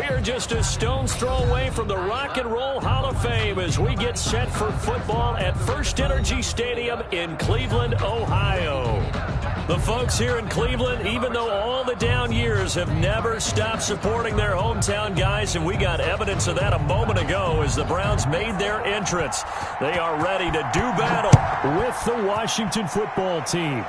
are just a stone's throw away from the Rock and Roll Hall of Fame as we get set for football at First Energy Stadium in Cleveland, Ohio. The folks here in Cleveland, even though all the down years, have never stopped supporting their hometown guys, and we got evidence of that a moment ago as the Browns made their entrance. They are ready to do battle with the Washington football team.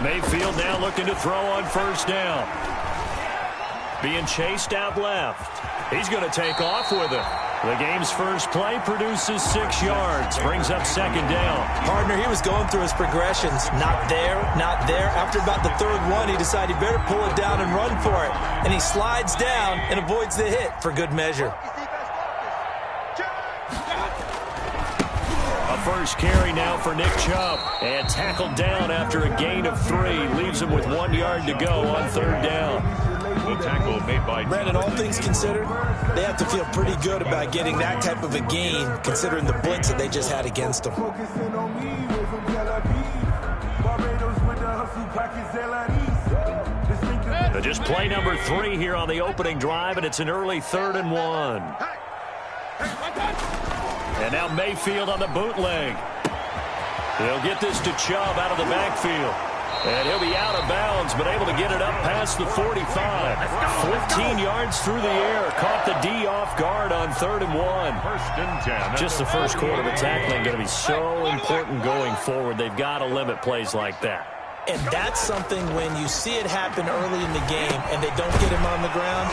Mayfield now looking to throw on first down. Being chased out left. He's going to take off with it. The game's first play produces 6 yards. Brings up second down. Partner, he was going through his progressions. Not there, not there. After about the third one, he decided he better pull it down and run for it. And he slides down and avoids the hit for good measure. First carry now for Nick Chubb. And tackled down after a gain of 3. Leaves him with 1 yard to go on third down. The tackle made by Brandon, all things considered, they have to feel pretty good about getting that type of a gain, considering the blitz that they just had against them. Just play number 3 here on the opening drive, and it's an early 3rd and 1. And now Mayfield on the bootleg. He'll get this to Chubb out of the backfield. And he'll be out of bounds, but able to get it up past the 45. 14 yards through the air. Caught the D off guard on 3rd and 1. First and 10. Just the first quarter of the tackling going to be so important going forward. They've got to limit plays like that. And that's something when you see it happen early in the game and they don't get him on the ground,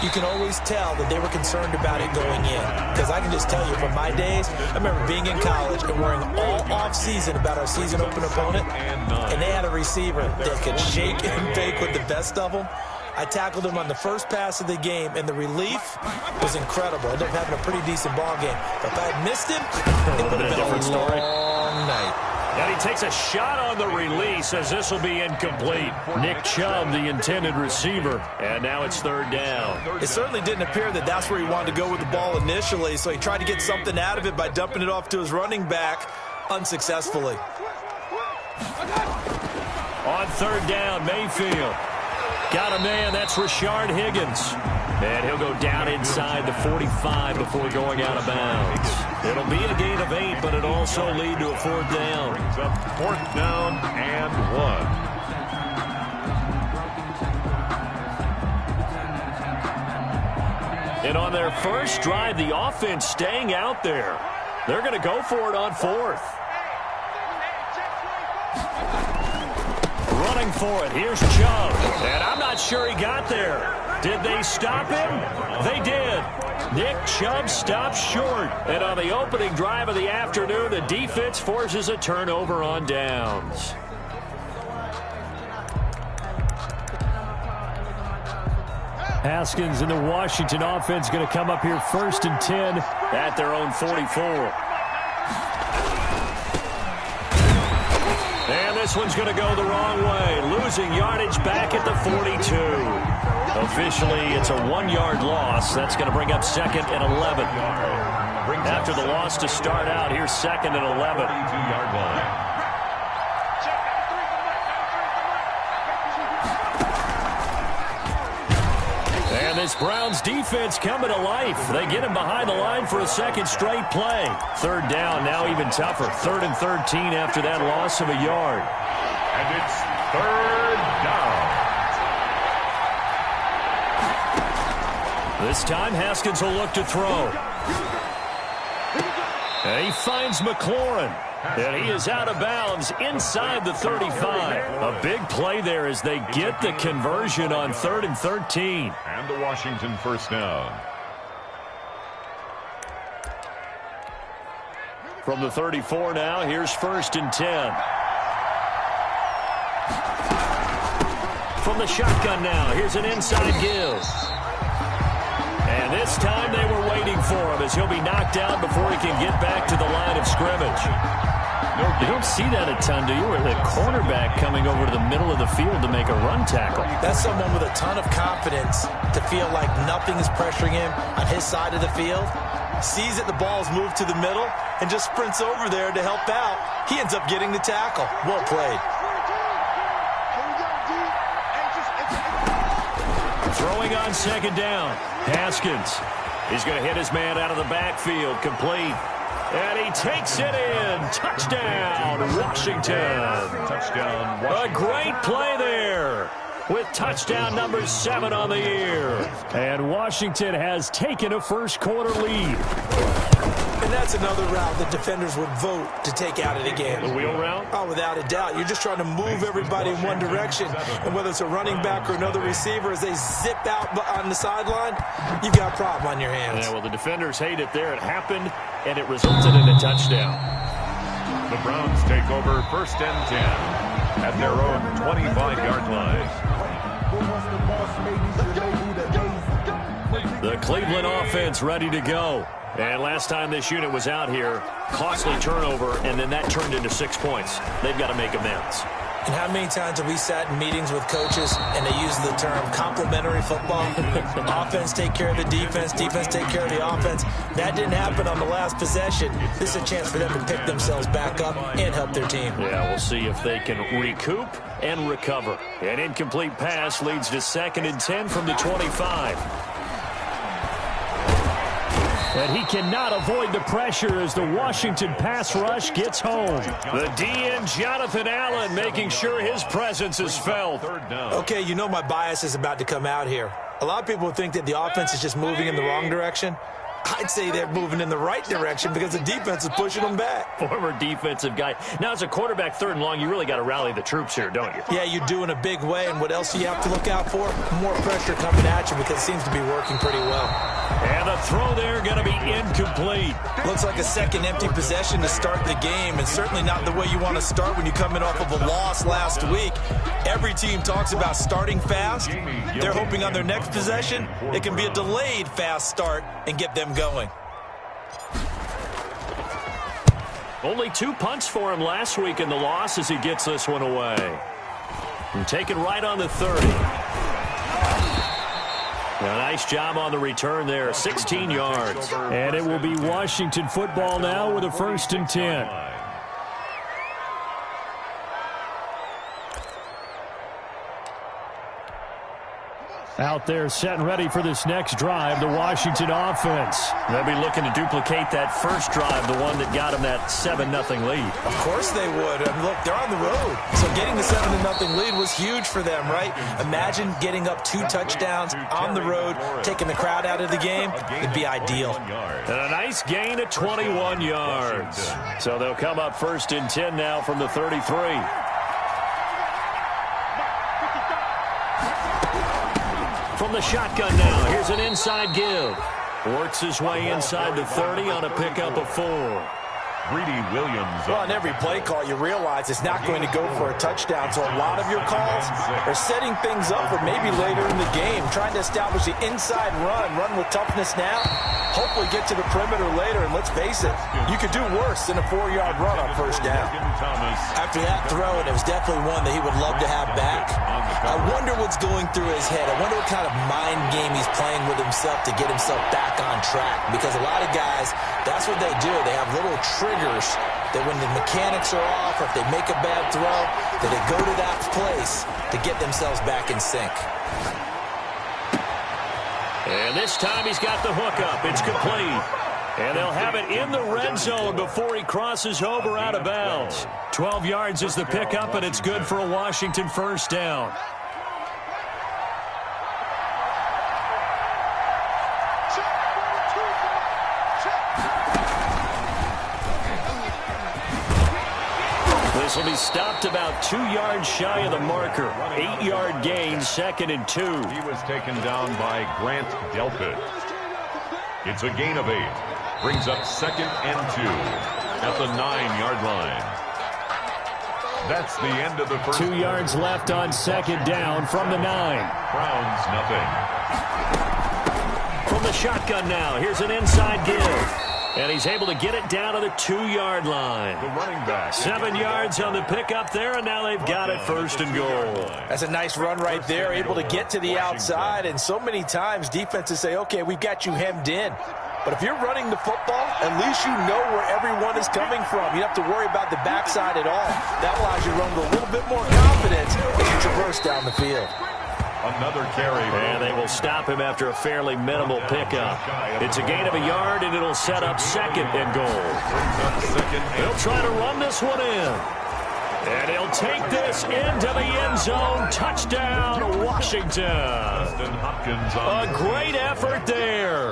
you can always tell that they were concerned about it going in. Because I can just tell you from my days, I remember being in college and worrying all off-season about our season open opponent, and they had a receiver that could shake and bake with the best of them. I tackled him on the first pass of the game, and the relief was incredible. I ended up having a pretty decent ball game. But if I had missed him, it would have been a long night. And he takes a shot on the release as this will be incomplete. Nick Chubb, the intended receiver, and now it's 3rd down. It certainly didn't appear that that's where he wanted to go with the ball initially, so he tried to get something out of it by dumping it off to his running back unsuccessfully. On 3rd down, Mayfield. Got a man, that's Rashard Higgins. And he'll go down inside the 45 before going out of bounds. It'll be a gain of 8, but it'll also lead to a 4th down. Brings up 4th down and 1. And on their first drive, the offense staying out there. They're going to go for it on 4th. Running for it. Here's Chubb. And I'm not sure he got there. Did they stop him? They did. Nick Chubb stopped short. And on the opening drive of the afternoon, the defense forces a turnover on downs. Haskins and the Washington offense going to come up here 1st and 10 at their own 44. And this one's going to go the wrong way. Losing yardage back at the 42. Officially, it's a 1-yard loss. That's going to bring up 2nd and 11. After the loss to start out, here's 2nd and 11. 2-yard line. And this Browns defense coming to life. They get him behind the line for a 2nd straight play. 3rd down, now even tougher. 3rd and 13 after that loss of a yard. And it's 3rd down. This time, Haskins will look to throw. And he finds McLaurin. And he is out of bounds inside the 35. A big play there as they get the conversion on 3rd and 13. And the Washington 1st down. From the 34 now, here's 1st and 10. From the shotgun now, here's an inside give. And this time they were waiting for him as he'll be knocked out before he can get back to the line of scrimmage. You don't see that a ton, do you? Where the cornerback coming over to the middle of the field to make a run tackle. That's someone with a ton of confidence to feel like nothing is pressuring him on his side of the field. Sees that the ball's moved to the middle and just sprints over there to help out. He ends up getting the tackle. Well played. Throwing on second down. Haskins. He's going to hit his man out of the backfield. Complete. And he takes it in. Touchdown, Washington. Touchdown, Washington. A great play there with touchdown number 7 on the year. And Washington has taken a first quarter lead. And that's another route that defenders would vote to take out of the game. The wheel route? Oh, without a doubt. You're just trying to move everybody in one direction. And whether it's a running back or another receiver, as they zip out on the sideline, you've got a problem on your hands. Yeah, well, the defenders hate it there. It happened, and it resulted in a touchdown. The Browns take over first and 10 at their own 25-yard line. The Cleveland offense ready to go. And last time this unit was out here, costly turnover, and then that turned into 6 points. They've got to make amends. And how many times have we sat in meetings with coaches and they use the term complementary football? Offense take care of the defense, defense take care of the offense. That didn't happen on the last possession. This is a chance for them to pick themselves back up and help their team. Yeah, we'll see if they can recoup and recover. An incomplete pass leads to 2nd and 10 from the 25. And he cannot avoid the pressure as the Washington pass rush gets home. The DN, Jonathan Allen, making sure his presence is felt. Okay, you know my bias is about to come out here. A lot of people think that the offense is just moving in the wrong direction. I'd say they're moving in the right direction because the defense is pushing them back. Former defensive guy. Now, as a quarterback 3rd and long, you really got to rally the troops here, don't you? Yeah, you do in a big way. And what else do you have to look out for? More pressure coming at you because it seems to be working pretty well. And the throw there going to be incomplete. Looks like a second empty possession to start the game, and certainly not the way you want to start when you're coming off of a loss last week. Every team talks about starting fast. They're hoping on their next possession it can be a delayed fast start and get them going. Only 2 punts for him last week in the loss as he gets this one away. And taken right on the 30. A nice job on the return there, 16 yards. And it will be Washington football now with a 1st and 10. Out there set and ready for this next drive, the Washington offense. They'll be looking to duplicate that first drive, the one that got them that 7-0 lead. Of course they would. And look, they're on the road. So getting the 7-0 lead was huge for them, right? Imagine getting up 2 touchdowns on the road, taking the crowd out of the game. It'd be ideal. And a nice gain of 21 yards. So they'll come up 1st and 10 now from the 33. From the shotgun now, here's an inside give. Works his way inside the 30 on a pickup of 4. Greedy Williams. Well, on every play call, you realize it's not going to go for a touchdown. So a lot of your calls are setting things up for maybe later in the game, trying to establish the inside run with toughness now, hopefully get to the perimeter later. And let's face it, you could do worse than a 4-yard run on 1st down. After that throw, and it was definitely one that he would love to have back. I wonder what's going through his head. I wonder what kind of mind game he's playing with himself to get himself back on track. Because a lot of guys, that's what they do. They have little triggers that when the mechanics are off or if they make a bad throw, that they go to that place to get themselves back in sync. And this time he's got the hook up. It's complete. And they'll have it in the red zone before he crosses over out of bounds. 12 yards is the pickup, and it's good for a Washington 1st down. This will be stopped about 2 yards shy of the marker. 8-yard gain, 2nd and 2. He was taken down by Grant Delpit. It's a gain of 8. Brings up 2nd and 2 at the 9-yard line. That's the end of the first. 2 yards left on second down from the 9. Browns nothing. From the shotgun now, here's an inside give. And he's able to get it down to the 2-yard line. The running back. 7 yards on the pickup there, and now they've got it first and goal. That's a nice run right there, able to get to the outside. And so many times defenses say, okay, we've got you hemmed in. But if you're running the football, at least you know where everyone is coming from. You don't have to worry about the backside at all. That allows you to run with a little bit more confidence as you traverse down the field. Another carry. And they will stop him after a fairly minimal pickup. It's a gain of a yard, and it'll set up second and goal. They'll try to run this one in. And he'll take this into the end zone. Touchdown, Washington. A great effort there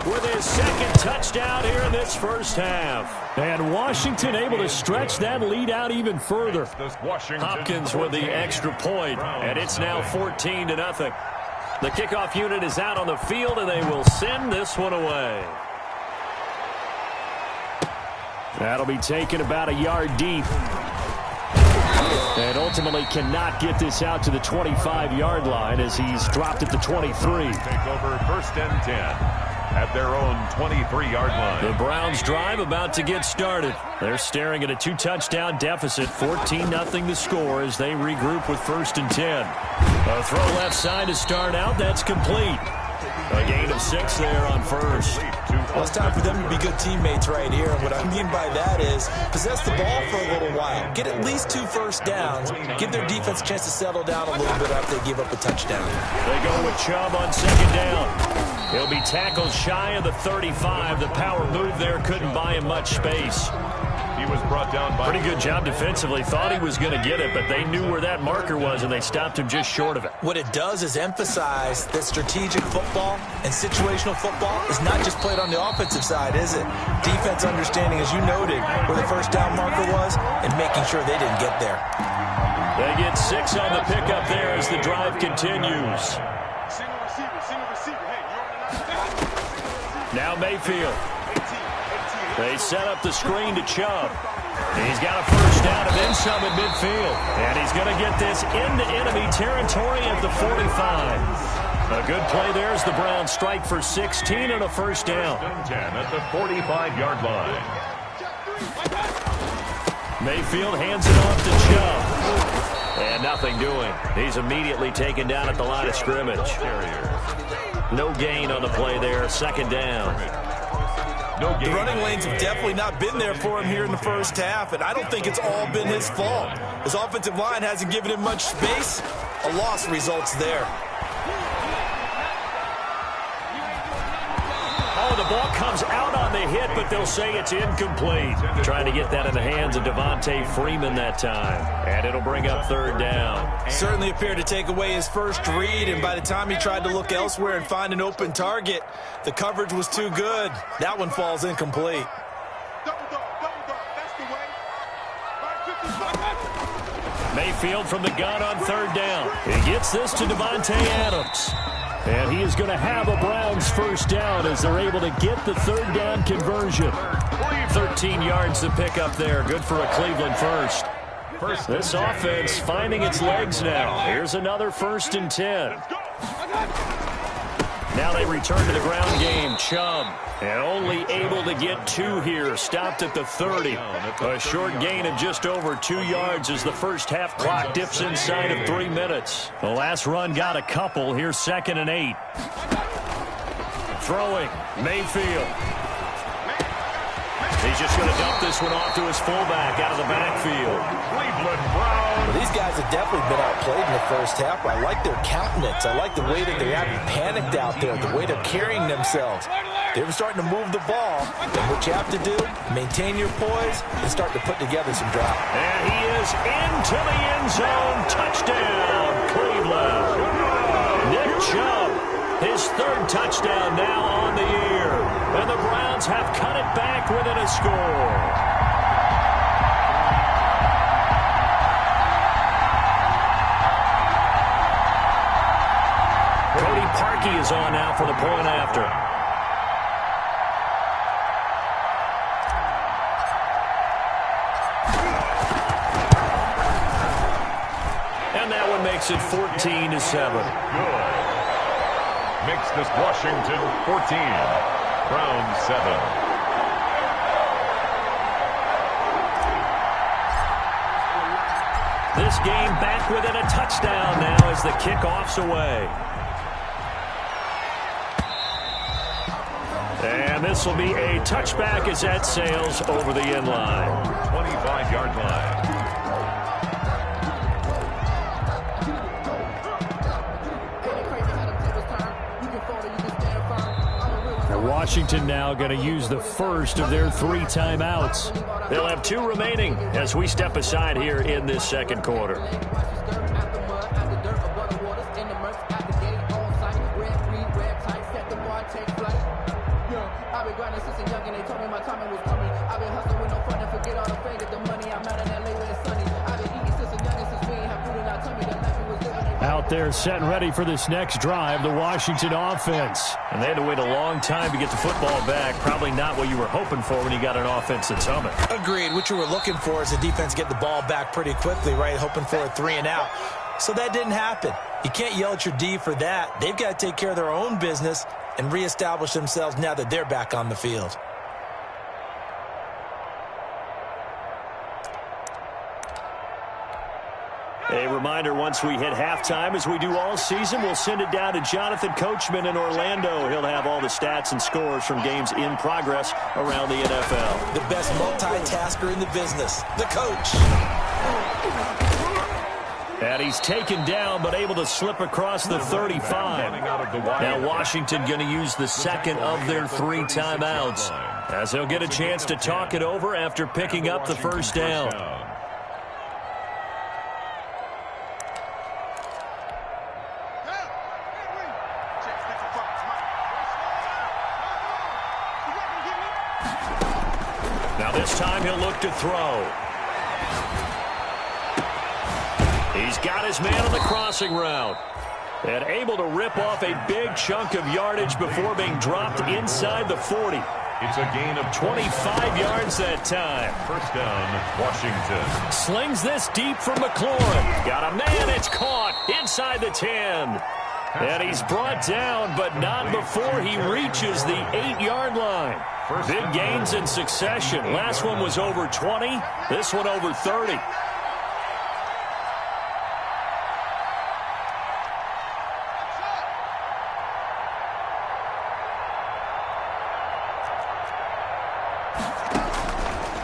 with his second touchdown here in this first half. And Washington able to stretch that lead out even further. Hopkins with the extra point, and it's now 14-0. The kickoff unit is out on the field, and they will send this one away. That'll be taken about a yard deep. And ultimately cannot get this out to the 25-yard line as he's dropped at the 23. Take over first and 10 at their own 23-yard line. The Browns drive about to get started. They're staring at a 2-touchdown deficit, 14-0 the score as they regroup with first and 10. A throw left side to start out. That's complete. A gain of 6 there on first. Well, it's time for them to be good teammates right here. And what I mean by that is possess the ball for a little while. Get at least 2 first downs. Give their defense a chance to settle down a little bit after they give up a touchdown. They go with Chubb on second down. He'll be tackled shy of the 35. The power move there couldn't buy him much space. He was brought down by... Pretty good job defensively. Thought he was going to get it, but they knew where that marker was, and they stopped him just short of it. What it does is emphasize that strategic football and situational football is not just played on the offensive side, is it? Defense understanding, as you noted, where the first down marker was and making sure they didn't get there. They get 6 on the pickup there as the drive continues. Now Mayfield. They set up the screen to Chubb. He's got a first down and then some at midfield. And he's going to get this into enemy territory at the 45. A good play there as the Browns strike for 16 and a first down. 10 at the 45-yard line. Mayfield hands it off to Chubb. And nothing doing. He's immediately taken down at the line of scrimmage. No gain on the play there. Second down. The running lanes have definitely not been there for him here in the first half, and I don't think it's all been his fault. His offensive line hasn't given him much space. A loss results there. Oh, the ball comes out on the hit, but they'll say it's incomplete. Trying to get that in the hands of Devontae Freeman that time. And it'll bring up third down. Certainly appeared to take away his first read, and by the time he tried to look elsewhere and find an open target, the coverage was too good. That one falls incomplete. Mayfield from the gun on third down. He gets this to Devontae Adams. And he is going to have a Browns first down as they're able to get the third down conversion. 13 yards to pick up there. Good for a Cleveland first. This offense finding its legs now. Here's another first and 10. Now they return to the ground game. Chubb, and only able to get 2 here. Stopped at the 30. A short gain of just over 2 yards as the first half clock dips inside of 3 minutes. The last run got a couple. Here's second and 8. Throwing, Mayfield. He's just going to dump this one off to his fullback out of the backfield. Cleveland Browns. Well, these guys have definitely been outplayed in the first half. I like their countenance. I like the way that they haven't panicked out there, the way they're carrying themselves. They're starting to move the ball. And what you have to do, maintain your poise and start to put together some drive. And he is into the end zone. Touchdown, Cleveland. Nick Chubb, his 3rd touchdown now on the year. And the Browns have cut it back within a score. Cody Parkey is on now for the point after. makes it 14-7. Good. Makes this Washington 14, Browns 7. This game back within a touchdown now as the kickoff's away. And this will be a touchback as that sails over the end line. 25-yard line. Washington now going to use the first of their 3 timeouts. They'll have 2 remaining as we step aside here in this second quarter. Out there set and ready for this next drive, the Washington offense. And they had to wait a long time to get the football back. Probably not what you were hoping for when you got an offense that's humming. Agreed. What you were looking for is the defense get the ball back pretty quickly, right? Hoping for a 3 and out. So that didn't happen. You can't yell at your D for that. They've got to take care of their own business and reestablish themselves now that they're back on the field. A reminder, once we hit halftime, as we do all season, we'll send it down to Jonathan Coachman in Orlando. He'll have all the stats and scores from games in progress around the NFL. The best multitasker in the business, the coach. And he's taken down, but able to slip across the 35. Now Washington going to use the second of their 3 timeouts, as they'll get a chance to talk it over after picking up the first down. Now this time he'll look to throw. He's got his man on the crossing route. And able to rip off a big chunk of yardage before being dropped inside the 40. It's a gain of 25 yards that time. First down, Washington. Slings this deep for McLaurin. Got a man, it's caught inside the 10. And he's brought down, but not before he reaches the 8-yard line. Big gains in succession. Last one was over 20. This one over 30.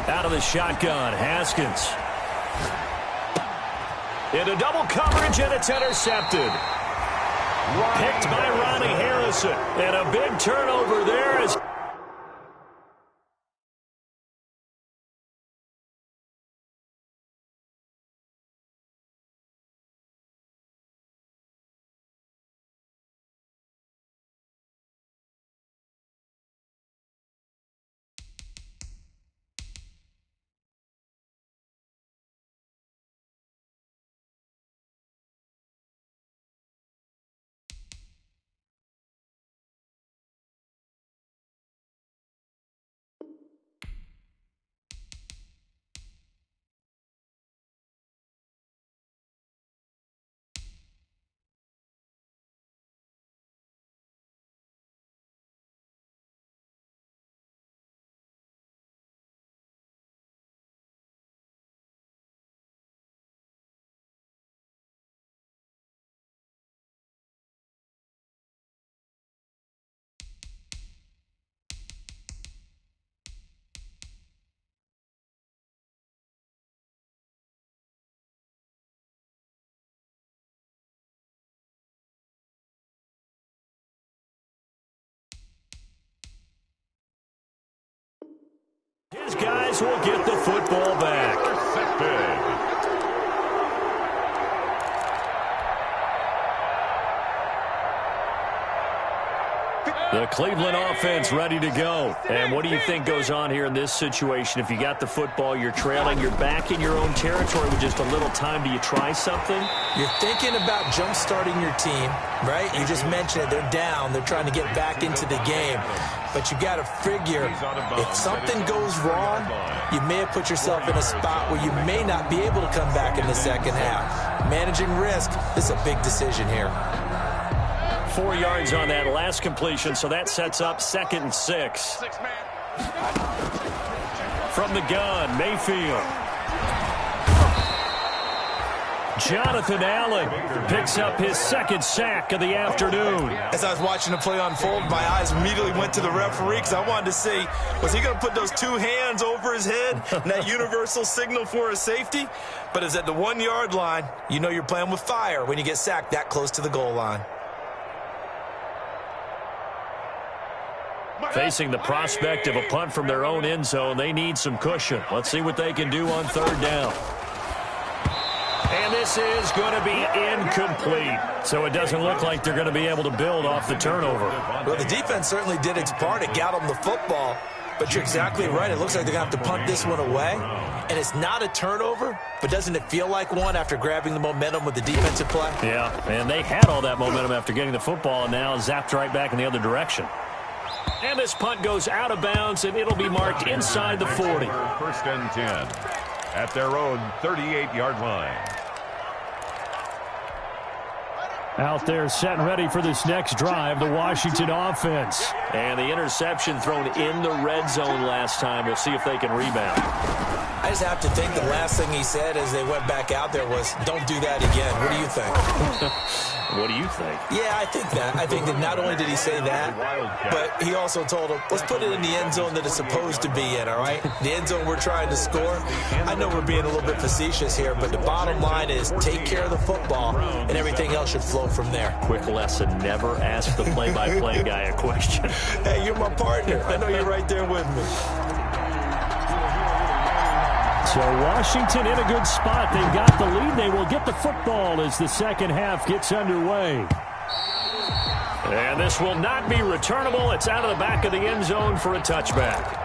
Out of the shotgun, Haskins. Into double coverage, and it's intercepted. Picked by Ronnie Harrison. And a big turnover there as his guys will get the football back. The Cleveland offense ready to go. And what do you think goes on here in this situation? If you got the football, you're trailing, you're back in your own territory with just a little time. Do you try something? You're thinking about jump-starting your team, right? You just mentioned it. They're down. They're trying to get back into the game. but you got to figure if something goes wrong, you may have put yourself in a spot where you may not be able to come back in the second half. Managing risk, this is a big decision here. 4 yards on that last completion, so that sets up 2nd and 6. From the gun, Mayfield. Jonathan Allen picks up his 2nd sack of the afternoon. As I was watching the play unfold, my eyes immediately went to the referee because I wanted to see, was he going to put those 2 hands over his head and that universal signal for a safety? But it's at the 1-yard line. You know you're playing with fire when you get sacked that close to the goal line. Facing the prospect of a punt from their own end zone, they need some cushion. Let's see what they can do on 3rd down. And this is going to be incomplete. So it doesn't look like they're going to be able to build off the turnover. Well, the defense certainly did its part. It got them the football. But you're exactly right. It looks like they're going to have to punt this one away. And it's not a turnover, but doesn't it feel like one after grabbing the momentum with the defensive play? Yeah, and they had all that momentum after getting the football and now zapped right back in the other direction. And this punt goes out of bounds, and it'll be marked inside the 40. 1st and 10 at their own 38-yard line. Out there set and ready for this next drive, the Washington offense. And the interception thrown in the red zone last time. We'll see if they can rebound. I just have to think the last thing he said as they went back out there was, don't do that again. What do you think? What do you think? Yeah, I think that. I think that not only did he say that, but he also told him, let's put it in the end zone that it's supposed to be in, all right? The end zone we're trying to score. I know we're being a little bit facetious here, but the bottom line is take care of the football, and everything else should flow from there. Quick lesson, never ask the play-by-play guy a question. Hey, you're my partner. I know you're right there with me. So Washington in a good spot. They've got the lead. They will get the football as the second half gets underway. And this will not be returnable. It's out of the back of the end zone for a touchback.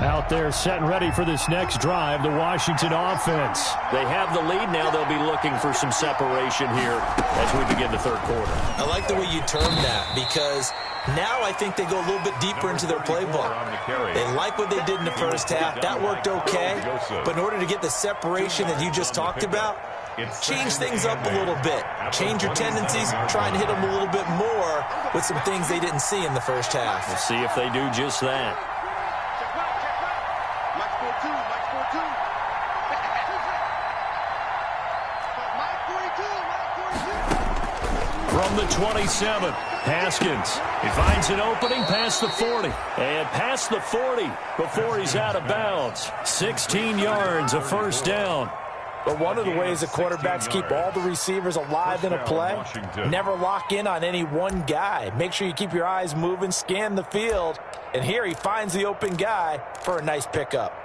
Out there set and ready for this next drive, the Washington offense. They have the lead now. They'll be looking for some separation here as we begin the 3rd quarter. I like the way you termed that because now I think they go a little bit deeper into their playbook. They like what they did in the first half. That worked okay. But in order to get the separation that you just talked about, change things up a little bit. Change your tendencies, try and hit them a little bit more with some things they didn't see in the first half. We'll see if they do just that. From the 27, Haskins. He finds an opening past the 40. And past the 40 before he's out of bounds. 16 yards, a 1st down. But one of the ways the quarterbacks keep all the receivers alive in a play, never lock in on any one guy. Make sure you keep your eyes moving, scan the field. And here he finds the open guy for a nice pickup.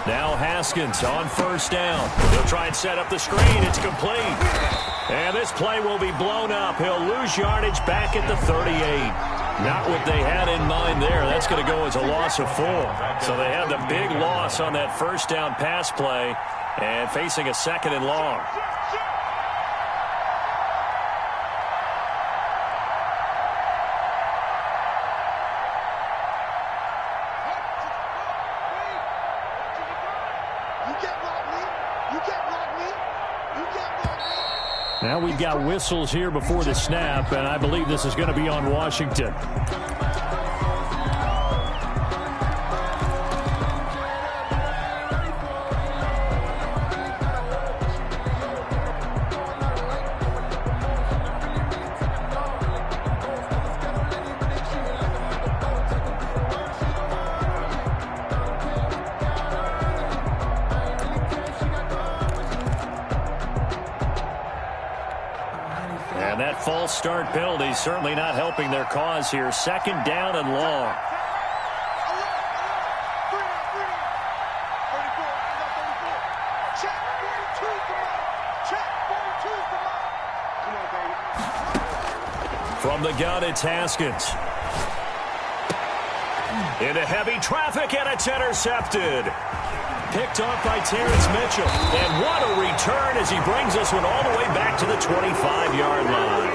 Now Haskins on 1st down. He'll try and set up the screen. It's complete. And this play will be blown up. He'll lose yardage back at the 38. Not what they had in mind there. That's going to go as a loss of 4. So they had the big loss on that 1st down pass play and facing a 2nd and long. Now we've got whistles here before the snap, and I believe this is going to be on Washington. And that false start penalty certainly not helping their cause here. 2nd down and long. From the gun, it's Haskins. Into heavy traffic, and it's intercepted. Picked off by Terrence Mitchell. And what a return as he brings this one all the way back to the 25-yard line.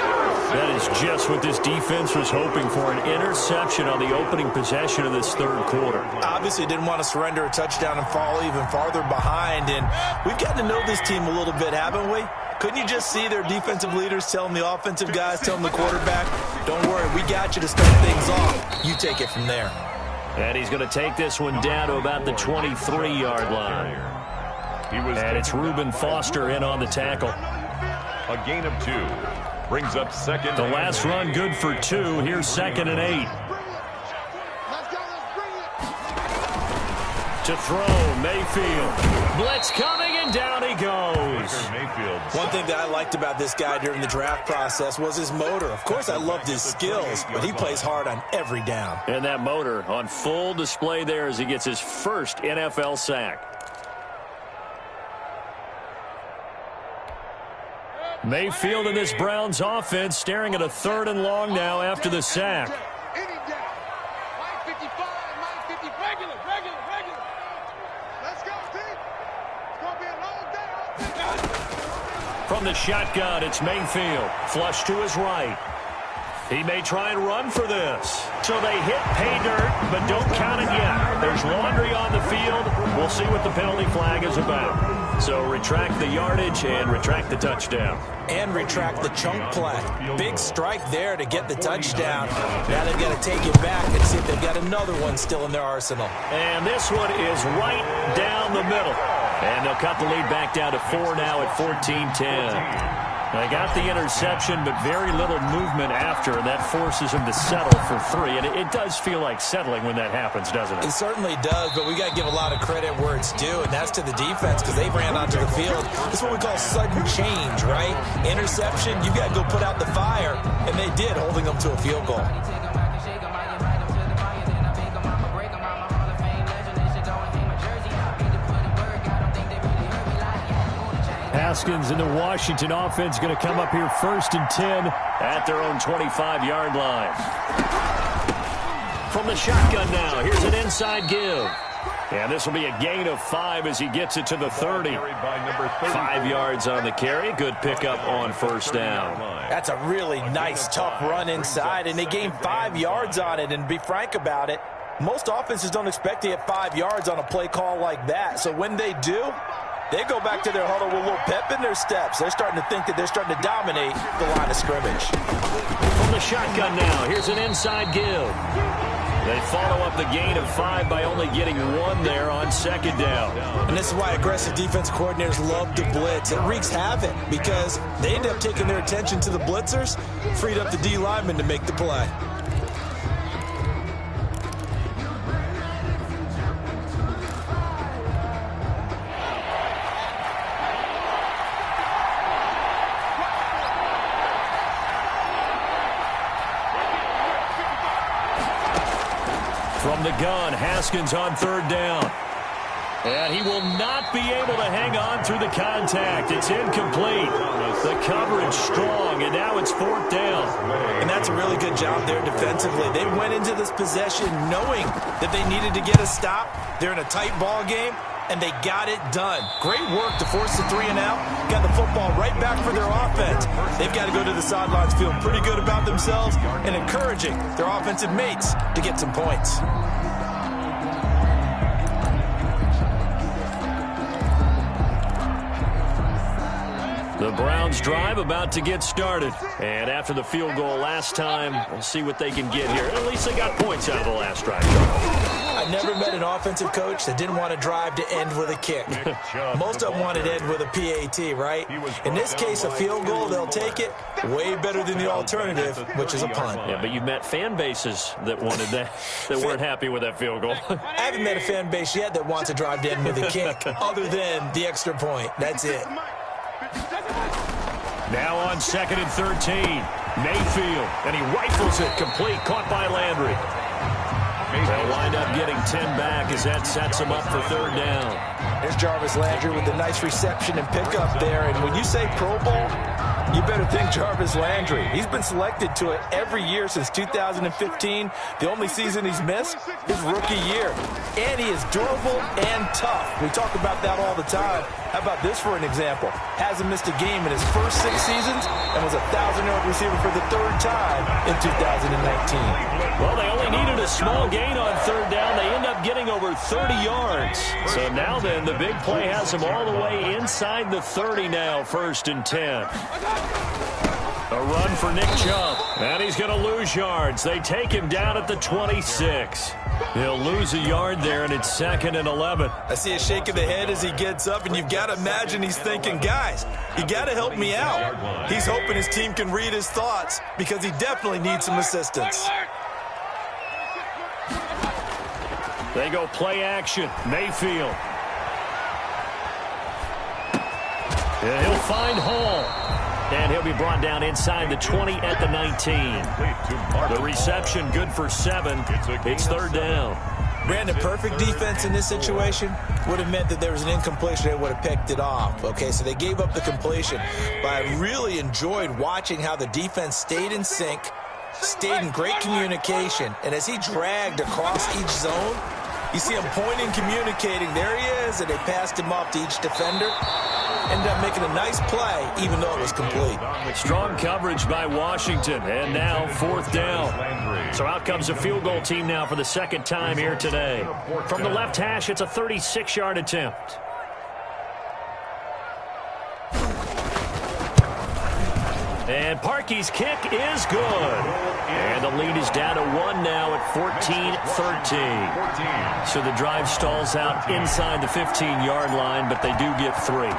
That is just what this defense was hoping for, an interception on the opening possession of this third quarter. Obviously didn't want to surrender a touchdown and fall even farther behind. And we've gotten to know this team a little bit, haven't we? Couldn't you just see their defensive leaders telling the offensive guys, telling the quarterback, don't worry, we got you to start things off. You take it from there. And he's going to take this one down to about the 23-yard line. And it's Reuben Foster in on the tackle. A gain of 2. Brings up second. The last run good for 2. Here's 2nd and 8. To throw, Mayfield. Blitz coming, and down he goes. One thing that I liked about this guy during the draft process was his motor. Of course, I loved his skills, but he plays hard on every down. And that motor on full display there as he gets his first NFL sack. Mayfield in this Browns offense staring at a 3rd and long now after the sack. From the shotgun, it's Mayfield. Flush to his right. He may try and run for this. So they hit pay dirt, but don't count it yet. There's laundry on the field. We'll see what the penalty flag is about. So retract the yardage and retract the touchdown. And retract the chunk play. Big strike there to get the touchdown. Now they've got to take it back and see if they've got another one still in their arsenal. And this one is right down the middle. And they'll cut the lead back down to 4 now at 14-10. They got the interception, but very little movement after, and that forces them to settle for 3. And it does feel like settling when that happens, doesn't it? It certainly does, but we got to give a lot of credit where it's due, and that's to the defense because they ran onto the field. This is what we call sudden change, right? Interception, you got to go put out the fire, and they did, holding them to a field goal. Haskins and the Washington offense going to come up here 1st and 10 at their own 25-yard line. From the shotgun now, here's an inside give. And this will be a gain of 5 as he gets it to the 30. 5 yards on the carry. Good pickup on 1st down. That's a really nice, tough run inside, and they gained 5 yards on it. And to be frank about it, most offenses don't expect to get 5 yards on a play call like that. So when they do, they go back to their huddle with a little pep in their steps. They're starting to think that they're starting to dominate the line of scrimmage. From the shotgun now, here's an inside give. They follow up the gain of 5 by only getting 1 there on 2nd down. And this is why aggressive defense coordinators love to blitz. It wreaks havoc because they end up taking their attention to the blitzers, freed up the D lineman to make the play. From the gun, Haskins on 3rd down. And he will not be able to hang on through the contact. It's incomplete. The coverage strong, and now it's 4th down. And that's a really good job there defensively. They went into this possession knowing that they needed to get a stop. They're in a tight ball game, and they got it done. Great work to force the 3 and out. Got the football right back for their offense. They've got to go to the sidelines feeling pretty good about themselves and encouraging their offensive mates to get some points. The Browns drive about to get started. And after the field goal last time, we'll see what they can get here. At least they got points out of the last drive. I never met an offensive coach that didn't want to drive to end with a kick. Most of them wanted to end with a PAT, right? In this case, a field goal, they'll take it. Way better than the alternative, which is a punt. Yeah, but you've met fan bases that wanted that, that weren't happy with that field goal. I haven't met a fan base yet that wants to drive to end with a kick, other than the extra point. That's it. Now on 2nd and 13, Mayfield, and he rifles it complete, caught by Landry. They'll wind up getting 10 back as that sets them up for 3rd down. There's Jarvis Landry with a nice reception and pickup there. And when you say Pro Bowl, you better think Jarvis Landry. He's been selected to it every year since 2015. The only season he's missed is rookie year. And he is durable and tough. We talk about that all the time. How about this for an example? Hasn't missed a game in his first 6 seasons and was a 1,000-yard receiver for the 3rd time in 2019. Well, they only needed a small gain on 3rd down. They end up getting over 30 yards. So now then, the big play has them all the way inside the 30 now, 1st and 10. A run for Nick Chubb. And he's going to lose yards. They take him down at the 26. He'll lose a yard there, and it's 2nd and 11. I see a shake of the head as he gets up, and you've got to imagine he's thinking, guys, you got to help me out. He's hoping his team can read his thoughts because he definitely needs some assistance. They go play action. Mayfield. And he'll find Hall. And he'll be brought down inside the 20 at the 19. The reception good for 7. It's 3rd down. Brandon, perfect defense in this situation would have meant that there was an incompletion. They would have picked it off. Okay, so they gave up the completion. But I really enjoyed watching how the defense stayed in sync, stayed in great communication. And as he dragged across each zone, you see him pointing, communicating. There he is, and they passed him off to each defender. Ended up making a nice play, even though it was complete. Strong coverage by Washington, and now 4th down. So out comes a field goal team now for the 2nd time here today. From the left hash, it's a 36-yard attempt. And Parkey's kick is good. And the lead is down to 1 now at 14-13. So the drive stalls out inside the 15-yard line, but they do get 3.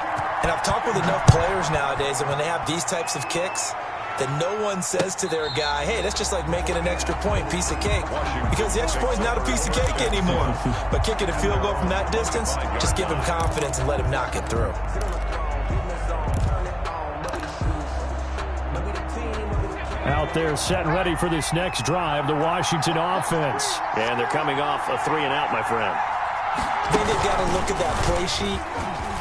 And I've talked with enough players nowadays, and when they have these types of kicks, that no one says to their guy, hey, that's just like making an extra point, piece of cake. Because the extra point is not a piece of cake anymore. But kicking a field goal from that distance, just give him confidence and let him knock it through. Out there set and ready for this next drive, the Washington offense. And thee coming off a 3-and-out, my friend. I think they've got to look at that play sheet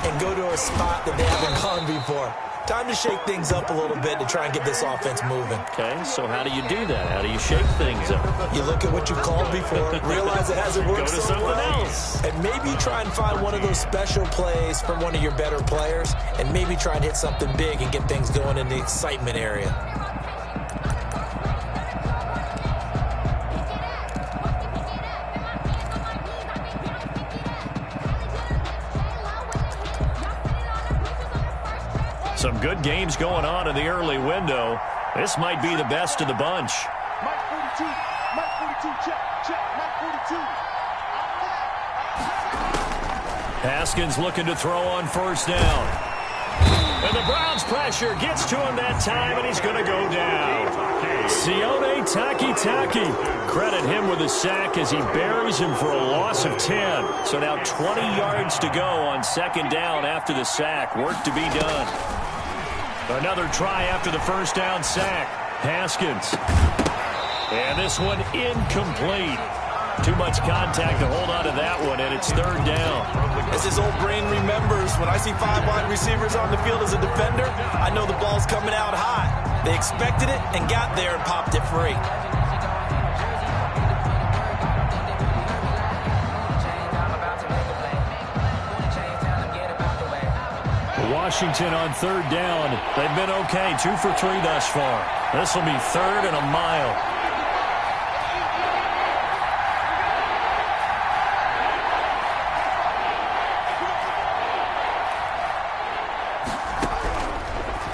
and go to a spot that they haven't gone before. Time to shake things up a little bit to try and get this offense moving. Okay, so how do you do that? How do you shake things up? You look at what you called before, realize it hasn't worked so something well, else. And maybe you try and find one of those special plays from one of your better players, and maybe try and hit something big and get things going in the excitement area. Some good games going on in the early window. This might be the best of the bunch. Mike 42, check, Mike 42. Haskins looking to throw on 1st down. And the Browns pressure gets to him that time, and he's going to go down. Sione Takitaki. Credit him with a sack as he buries him for a loss of 10. So now 20 yards to go on 2nd down after the sack. Work to be done. Another try after the 1st down sack. Haskins. And this one incomplete. Too much contact to hold on to that one, and it's 3rd down. As his old brain remembers, when I see 5 wide receivers on the field as a defender, I know the ball's coming out hot. They expected it and got there and popped it free. Washington on 3rd down. They've been okay, 2 for 3 thus far. This will be 3rd and a mile.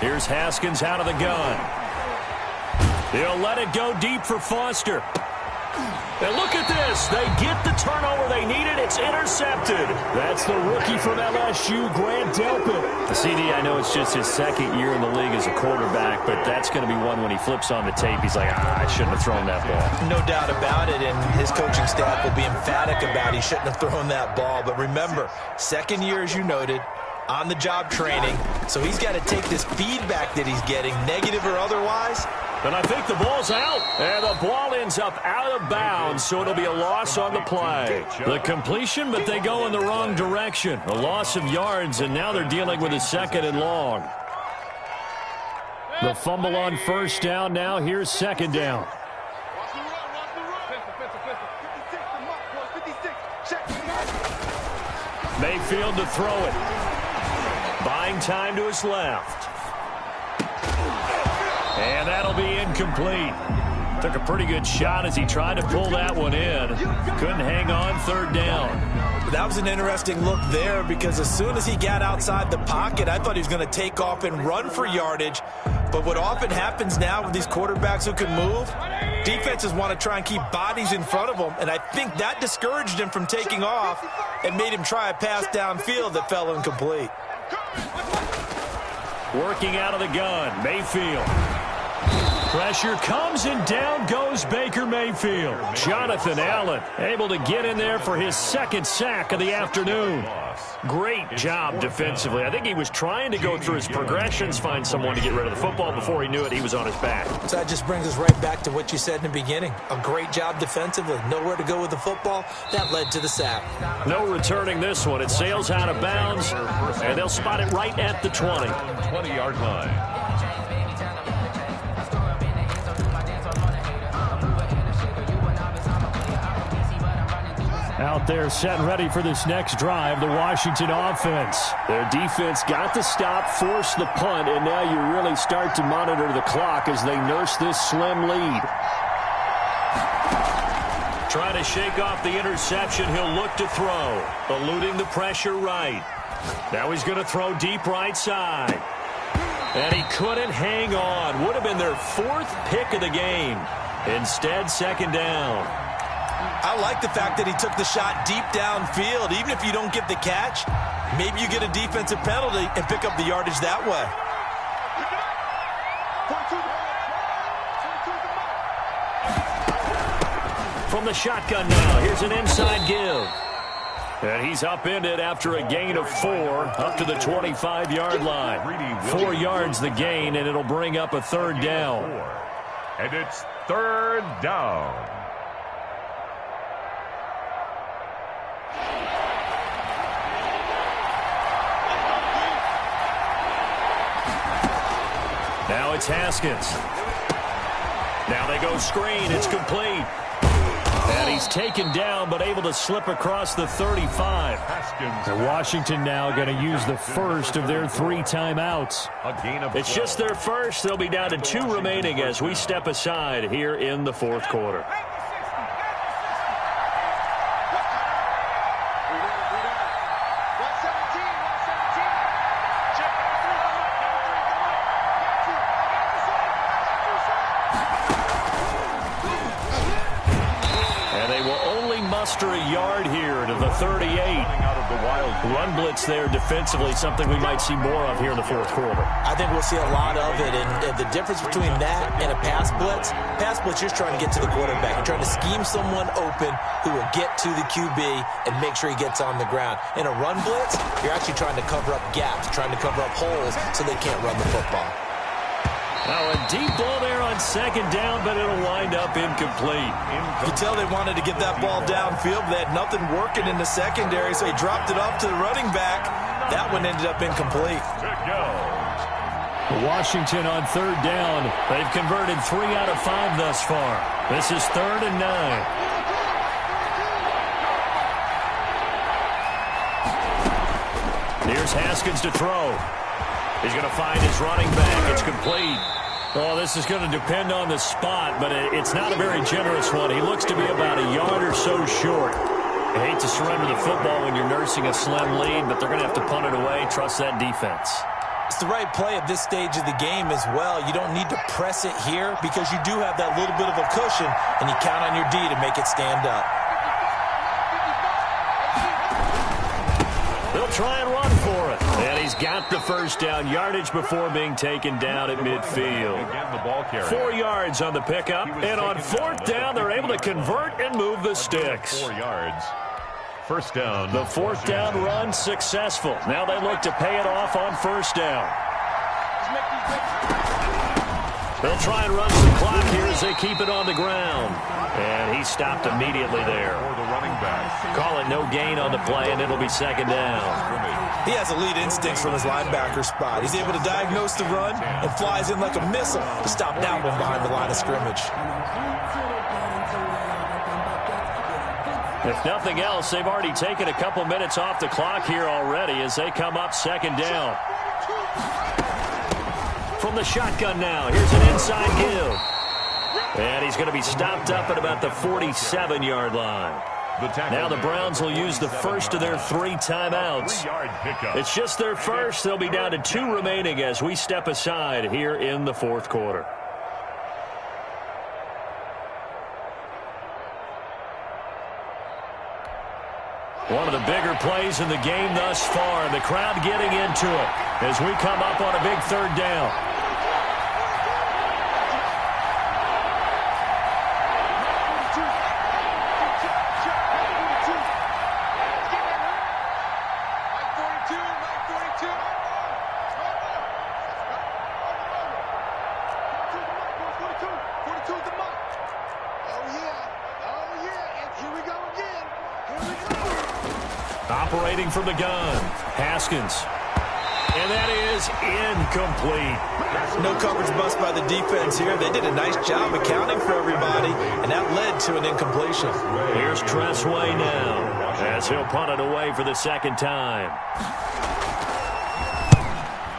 Here's Haskins out of the gun. He'll let it go deep for Foster. And look at this. They get the turnover they needed. It's intercepted. That's the rookie from LSU, Grant Delpit. The CD, I know it's just his 2nd year in the league as a quarterback, but that's going to be one when he flips on the tape. He's like, I shouldn't have thrown that ball. No doubt about it, and his coaching staff will be emphatic about he shouldn't have thrown that ball. But remember, 2nd year, as you noted, on-the-job training, so he's got to take this feedback that he's getting, negative or otherwise, And I think the ball's out. And the ball ends up out of bounds, so it'll be a loss on the play. The completion, but they go in the wrong direction. A loss of yards, and now they're dealing with a 2nd and long. The fumble on first down. Now here's 2nd down. Mayfield to throw it. Buying time to his left. And that'll be incomplete. Took a pretty good shot as he tried to pull that one in. Couldn't hang on 3rd down. That was an interesting look there because as soon as he got outside the pocket, I thought he was going to take off and run for yardage. But what often happens now with these quarterbacks who can move, defenses want to try and keep bodies in front of them, and I think that discouraged him from taking off and made him try a pass downfield that fell incomplete. Working out of the gun, Mayfield. Pressure comes, and down goes Baker Mayfield. Jonathan Allen able to get in there for his 2nd sack of the afternoon. Great job defensively. I think he was trying to go through his progressions, find someone to get rid of the football. Before he knew it, he was on his back. So that just brings us right back to what you said in the beginning. A great job defensively. Nowhere to go with the football. That led to the sack. No returning this one. It sails out of bounds, and they'll spot it right at the 20. 20-yard line. Out there set and ready for this next drive, the Washington offense. Their defense got the stop, forced the punt, and now you really start to monitor the clock as they nurse this slim lead. Trying to shake off the interception, he'll look to throw, eluding the pressure right. Now he's going to throw deep right side. And he couldn't hang on. Would have been their 4th pick of the game. Instead, 2nd down. I like the fact that he took the shot deep downfield. Even if you don't get the catch, maybe you get a defensive penalty and pick up the yardage that way. From the shotgun now, here's an inside give. And he's upended after a gain of 4 up to the 25-yard line. 4 yards the gain, and it'll bring up a 3rd down. And it's 3rd down. Now it's Haskins. Now they go screen. It's complete. And he's taken down but able to slip across the 35. And Washington now going to use the first of their 3 timeouts. It's just their first. They'll be down to 2 remaining as we step aside here in the 4th quarter. A yard here to the 38. Run blitz there defensively, something we might see more of here in the 4th quarter. I think we'll see a lot of it, and the difference between that and a pass blitz, you're trying to get to the quarterback. You're trying to scheme someone open who will get to the QB and make sure he gets on the ground. In a run blitz, you're actually trying to cover up gaps, trying to cover up holes so they can't run the football. Now a deep ball there on 2nd down, but it'll wind up incomplete. You can tell they wanted to get that ball downfield, but they had nothing working in the secondary, so he dropped it off to the running back. That one ended up incomplete. Washington on 3rd down. They've converted 3 out of 5 thus far. This is 3rd and 9. Here's Haskins to throw. He's going to find his running back. It's complete. Oh, this is going to depend on the spot, but it's not a very generous one. He looks to be about a yard or so short. I hate to surrender the football when you're nursing a slim lead, but they're going to have to punt it away. Trust that defense. It's the right play at this stage of the game as well. You don't need to press it here because you do have that little bit of a cushion, and you count on your D to make it stand up. They'll try and run for it. And he's got the first down. Yardage before being taken down at midfield. 4 yards on the pickup. And on 4th down, they're able to convert and move the sticks. 4 yards. First down. The 4th down run successful. Now they look to pay it off on 1st down. They'll try and run some clock here as they keep it on the ground. And he stopped immediately there. Call it no gain on the play, and it'll be second down. He has elite instincts from his linebacker spot. He's able to diagnose the run and flies in like a missile to stop that one behind the line of scrimmage. If nothing else, they've already taken a couple minutes off the clock here already as they come up second down. From the shotgun now, here's an inside give. And he's going to be stopped up at about the 47-yard line. Now the Browns will use the first of their 3 timeouts. It's just their first. They'll be down to 2 remaining as we step aside here in the fourth quarter. One of the bigger plays in the game thus far, and the crowd getting into it as we come up on a big third down. Operating from the gun, Haskins. And that is incomplete. No coverage bust by the defense here. They did a nice job accounting for everybody, and that led to an incompletion. Here's Tressway now as he'll punt it away for the second time.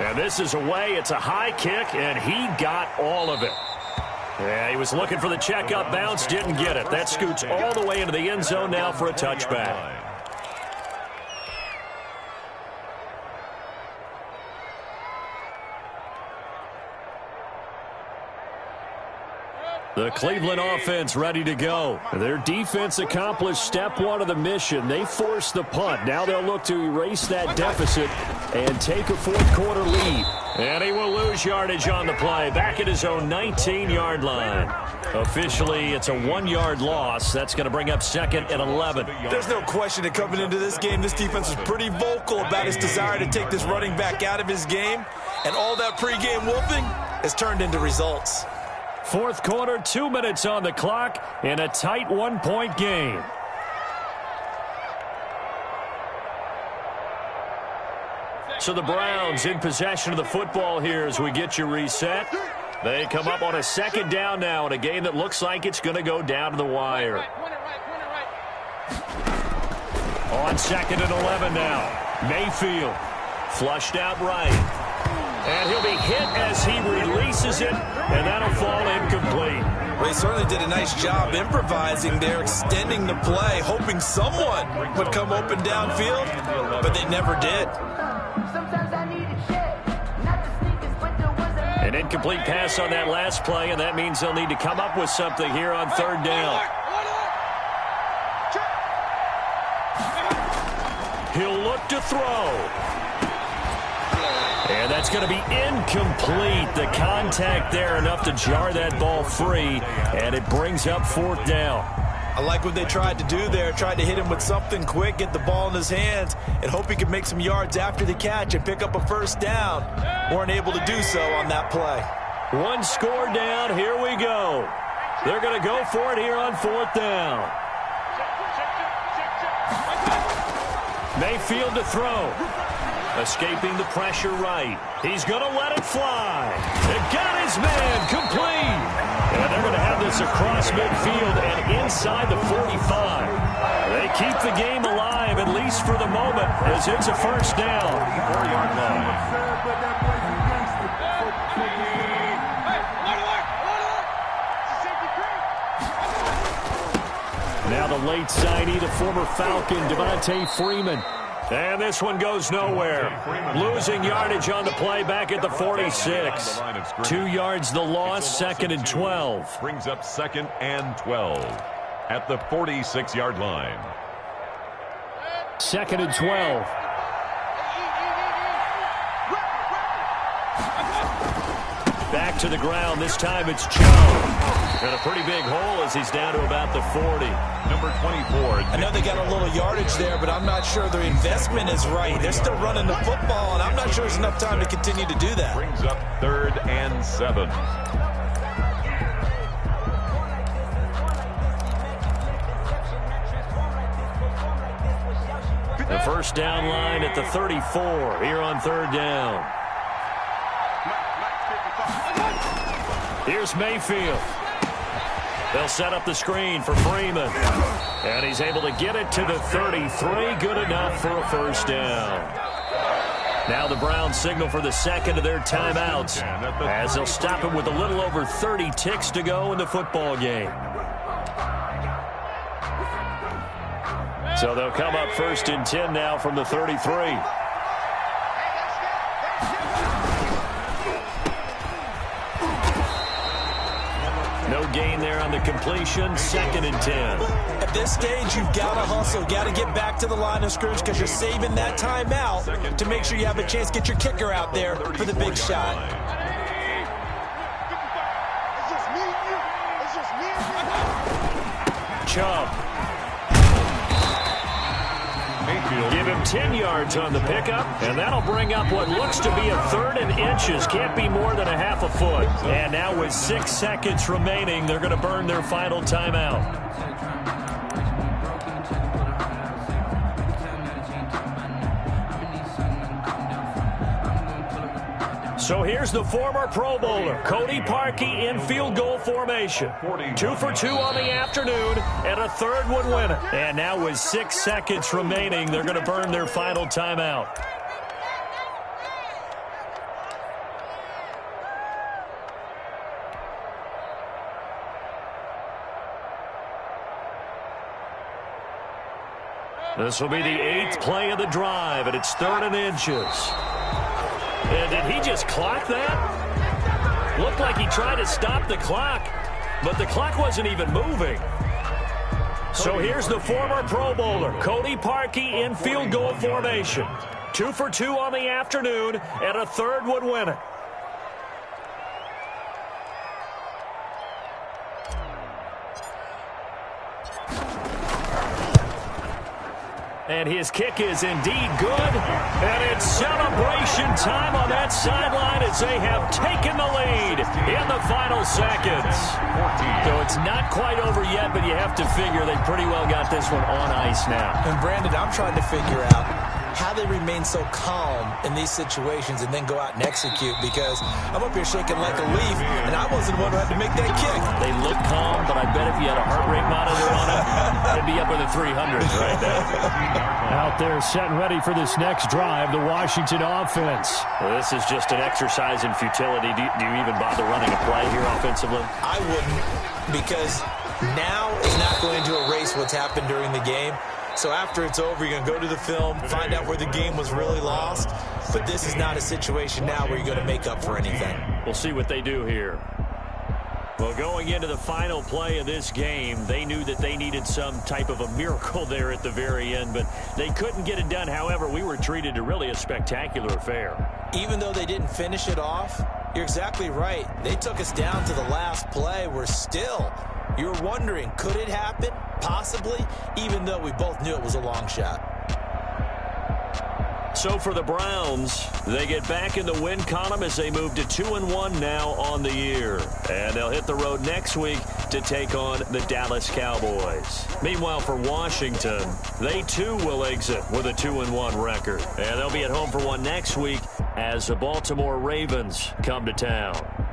And this is away. It's a high kick, and he got all of it. Yeah, he was looking for the check-up bounce, didn't get it. That scoots all the way into the end zone now for a touchback. The Cleveland offense ready to go. Their defense accomplished step 1 of the mission. They forced the punt. Now they'll look to erase that deficit and take a fourth quarter lead. And he will lose yardage on the play. Back at his own 19-yard line. Officially, it's a 1-yard loss. That's going to bring up second and 11. There's no question that coming into this game, this defense was pretty vocal about its desire to take this running back out of his game. And all that pregame wolfing has turned into results. Fourth quarter, 2 minutes on the clock in a tight 1-point game. So the Browns in possession of the football here as we get you reset. They come up on a second down now in a game that looks like it's going to go down to the wire. On second and 11 now. Mayfield flushed out right. And he'll be hit as he releases it, and that'll fall incomplete. Well, he certainly did a nice job improvising there, extending the play, hoping someone would come open downfield, but they never did. An incomplete pass on that last play, and that means they'll need to come up with something here on third down. He'll look to throw. And that's going to be incomplete. The contact there enough to jar that ball free, and it brings up fourth down. I like what they tried to do there, tried to hit him with something quick, get the ball in his hands, and hope he could make some yards after the catch and pick up a first down. Weren't able to do so on that play. One score down. Here we go. They're going to go for it here on fourth down. Mayfield to throw. Escaping the pressure right. He's going to let it fly. It got his man complete. And they're going to have this across midfield and inside the 45. They keep the game alive, at least for the moment, as it's a first down. 4-yard line. Now the late signee, the former Falcon, Devontae Freeman. And this one goes nowhere. Losing yardage on the play back at the 46. 2 yards the loss, second and 12. Brings up second and 12 at the 46-yard line. Second and 12. Back to the ground. This time it's Joe. And a pretty big hole as he's down to about the 40. Number 24. I know they got a little yardage there, but I'm not sure their investment is right. They're still running the football, and I'm not sure there's enough time to continue to do that. Brings up third and 7. The first down line at the 34 here on third down. Here's Mayfield. They'll set up the screen for Freeman. And he's able to get it to the 33. Good enough for a first down. Now the Browns signal for the second of their timeouts as they'll stop it with a little over 30 ticks to go in the football game. So they'll come up first and 10 now from the 33. No gain there on the completion. Second and 10. At this stage, you've got to hustle. Got to get back to the line of scrimmage because you're saving that timeout to make sure you have a chance to get your kicker out there for the big shot. Chubb. Give him 10 yards on the pickup, and that'll bring up what looks to be a third and inches. Can't be more than a half a foot. And now with 6 seconds remaining, they're going to burn their final timeout. So here's the former Pro Bowler, Cody Parkey, in field goal formation. 2 for 2 on the afternoon, and a third would win it. And now with 6 seconds remaining, they're going to burn their final timeout. This will be the 8th play of the drive, and it's third and inches. And did he just clock that? Looked like he tried to stop the clock, but the clock wasn't even moving. So here's the former Pro Bowler, Cody Parkey, in field goal formation. 2 for 2 on the afternoon, and a third would win it. And his kick is indeed good. And it's celebration time on that sideline as they have taken the lead in the final seconds. So it's not quite over yet, but you have to figure they pretty well got this one on ice now. And Brandon, I'm trying to figure out how they remain so calm in these situations and then go out and execute, because I'm up here shaking like a leaf, and I wasn't the one who had to make that kick. They look calm, but I bet if you had a heart rate monitor on it, it'd be up in the 300s right now. Out there set and ready for this next drive, the Washington offense. Well, this is just an exercise in futility. Do you even bother running a play here offensively? I wouldn't, because now is not going to erase what's happened during the game. So after it's over, you're going to go to the film, find out where the game was really lost. But this is not a situation now where you're going to make up for anything. We'll see what they do here. Well, going into the final play of this game, they knew that they needed some type of a miracle there at the very end, but they couldn't get it done. However, we were treated to really a spectacular affair. Even though they didn't finish it off, you're exactly right. They took us down to the last play. We're still, you're wondering, could it happen? Possibly, even though we both knew it was a long shot. So for the Browns, they get back in the win column as they move to 2-1 now on the year. And they'll hit the road next week to take on the Dallas Cowboys. Meanwhile, for Washington, they too will exit with a 2-1 record. And they'll be at home for one next week as the Baltimore Ravens come to town.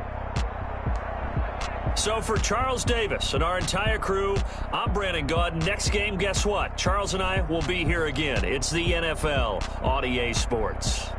So for Charles Davis and our entire crew, I'm Brandon Gaudin. Next game, guess what? Charles and I will be here again. It's the NFL on EA Sports.